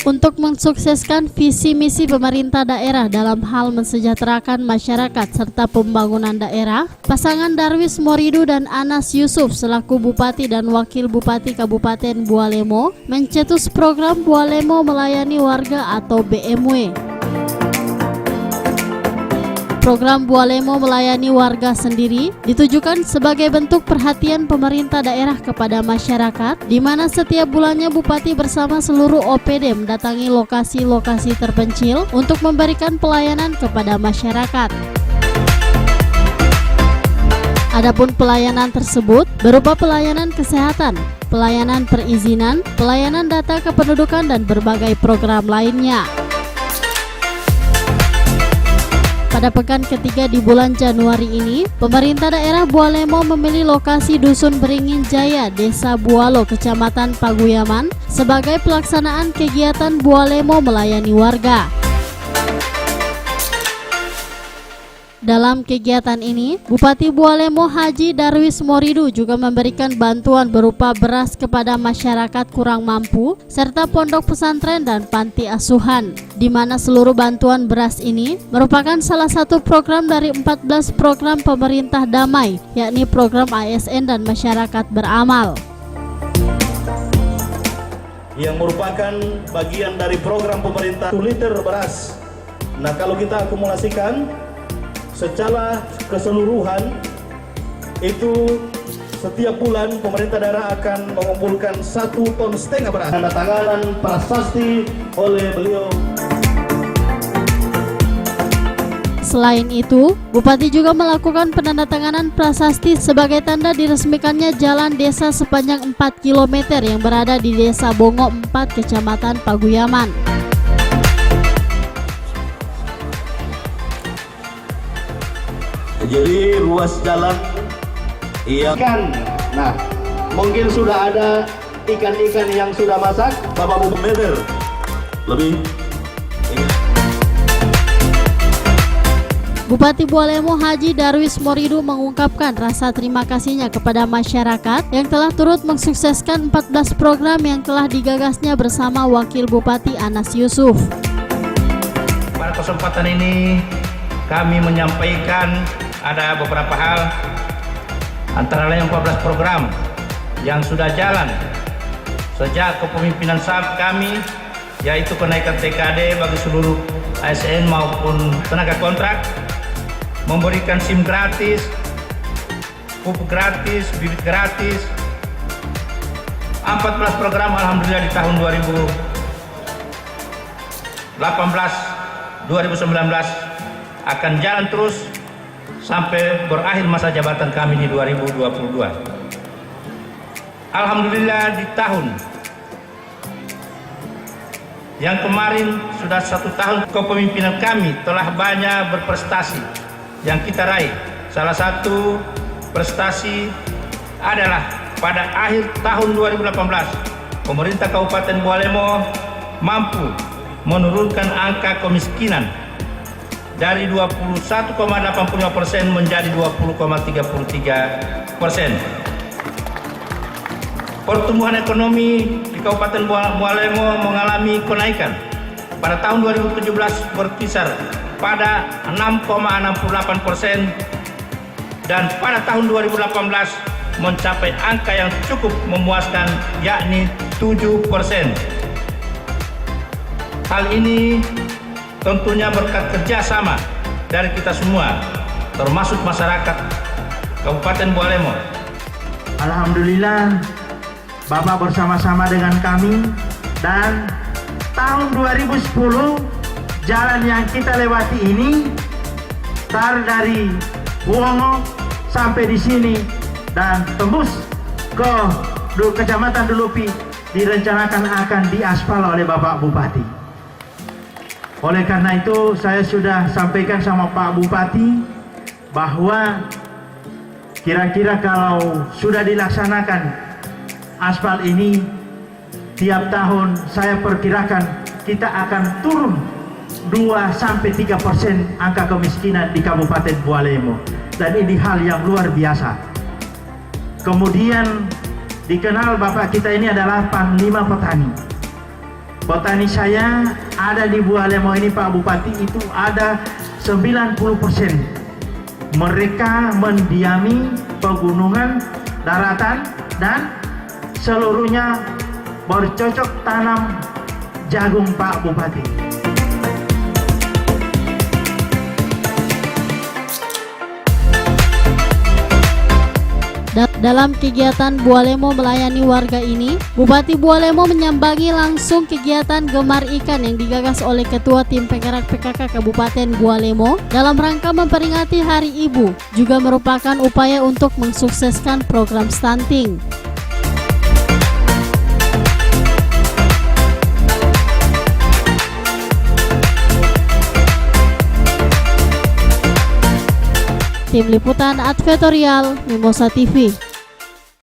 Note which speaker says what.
Speaker 1: Untuk mensukseskan visi misi pemerintah daerah dalam hal mensejahterakan masyarakat serta pembangunan daerah, pasangan Darwis Moridu dan Anas Yusuf selaku Bupati dan Wakil Bupati Kabupaten Bualemo mencetus program Bualemo Melayani Warga atau BMW. Program Bualemo Melayani Warga sendiri ditujukan sebagai bentuk perhatian pemerintah daerah kepada masyarakat, di mana setiap bulannya Bupati bersama seluruh OPD mendatangi lokasi-lokasi terpencil untuk memberikan pelayanan kepada masyarakat. Adapun pelayanan tersebut berupa pelayanan kesehatan, pelayanan perizinan, pelayanan data kependudukan, dan berbagai program lainnya. Pada pekan ketiga di bulan Januari ini, pemerintah daerah Bualemo memilih lokasi Dusun Beringin Jaya, Desa Bualo, Kecamatan Paguyaman sebagai pelaksanaan kegiatan Bualemo Melayani Warga. Dalam kegiatan ini, Bupati Bualemo Haji Darwis Moridu juga memberikan bantuan berupa beras kepada masyarakat kurang mampu, serta pondok pesantren dan panti asuhan, di mana seluruh bantuan beras ini merupakan salah satu program dari 14 program pemerintah damai, yakni program ASN dan masyarakat beramal,
Speaker 2: yang merupakan bagian dari program pemerintah 1 liter beras. Nah, kalau kita akumulasikan secara keseluruhan, itu setiap bulan pemerintah daerah akan mengumpulkan 1,5 ton beras. Tanda tanganan prasasti oleh beliau.
Speaker 1: Selain itu, Bupati juga melakukan penandatanganan prasasti sebagai tanda diresmikannya jalan desa sepanjang 4 km yang berada di Desa Bongo 4, Kecamatan Paguyaman.
Speaker 2: Jadi ruas jalan ikan. Nah, mungkin sudah ada ikan-ikan yang sudah masak, Bapak Bu meter lebih.
Speaker 1: Bupati Bualemo Haji Darwis Moridu mengungkapkan rasa terima kasihnya kepada masyarakat yang telah turut mensukseskan 14 program yang telah digagasnya bersama Wakil Bupati Anas Yusuf.
Speaker 3: Pada kesempatan ini kami menyampaikan ada beberapa hal, antara lain 14 program yang sudah jalan sejak kepemimpinan saat kami, yaitu kenaikan TKD bagi seluruh ASN maupun tenaga kontrak, memberikan SIM gratis, pupuk gratis, bibit gratis. 14 program alhamdulillah di tahun 2019 akan jalan terus sampai berakhir masa jabatan kami di 2022. Alhamdulillah di tahun yang kemarin sudah 1 tahun kepemimpinan kami telah banyak berprestasi yang kita raih. Salah satu prestasi adalah pada akhir tahun 2018 pemerintah Kabupaten Bualemo mampu menurunkan angka kemiskinan dari 21,85% menjadi 20,33%. Pertumbuhan ekonomi di Kabupaten Bualemo mengalami kenaikan. Pada tahun 2017 berkisar pada 6,68% dan pada tahun 2018 mencapai angka yang cukup memuaskan, yakni 7%. Hal ini tentunya berkat kerjasama dari kita semua, termasuk masyarakat Kabupaten Bualemo.
Speaker 4: Alhamdulillah, Bapak bersama-sama dengan kami, dan tahun 2010 jalan yang kita lewati ini dari Buongo sampai di sini dan tembus ke Kecamatan Dulupi direncanakan akan diaspal oleh Bapak Bupati. Oleh karena itu saya sudah sampaikan sama Pak Bupati bahwa kira-kira kalau sudah dilaksanakan aspal ini, tiap tahun saya perkirakan kita akan turun 2-3% angka kemiskinan di Kabupaten Bualemo, dan ini hal yang luar biasa. Kemudian dikenal Bapak kita ini adalah Panglima Petani. Petani saya ada di Bualemo ini Pak Bupati itu ada 90%. Mereka mendiami pegunungan, daratan, dan seluruhnya bercocok tanam jagung Pak Bupati.
Speaker 1: Dalam kegiatan Bualemo melayani warga ini, Bupati Bualemo menyambangi langsung kegiatan Gemar Ikan yang digagas oleh Ketua Tim Penggerak PKK Kabupaten Bualemo dalam rangka memperingati Hari Ibu, juga merupakan upaya untuk mensukseskan program stunting. Tim Liputan Advertorial Mimosa TV.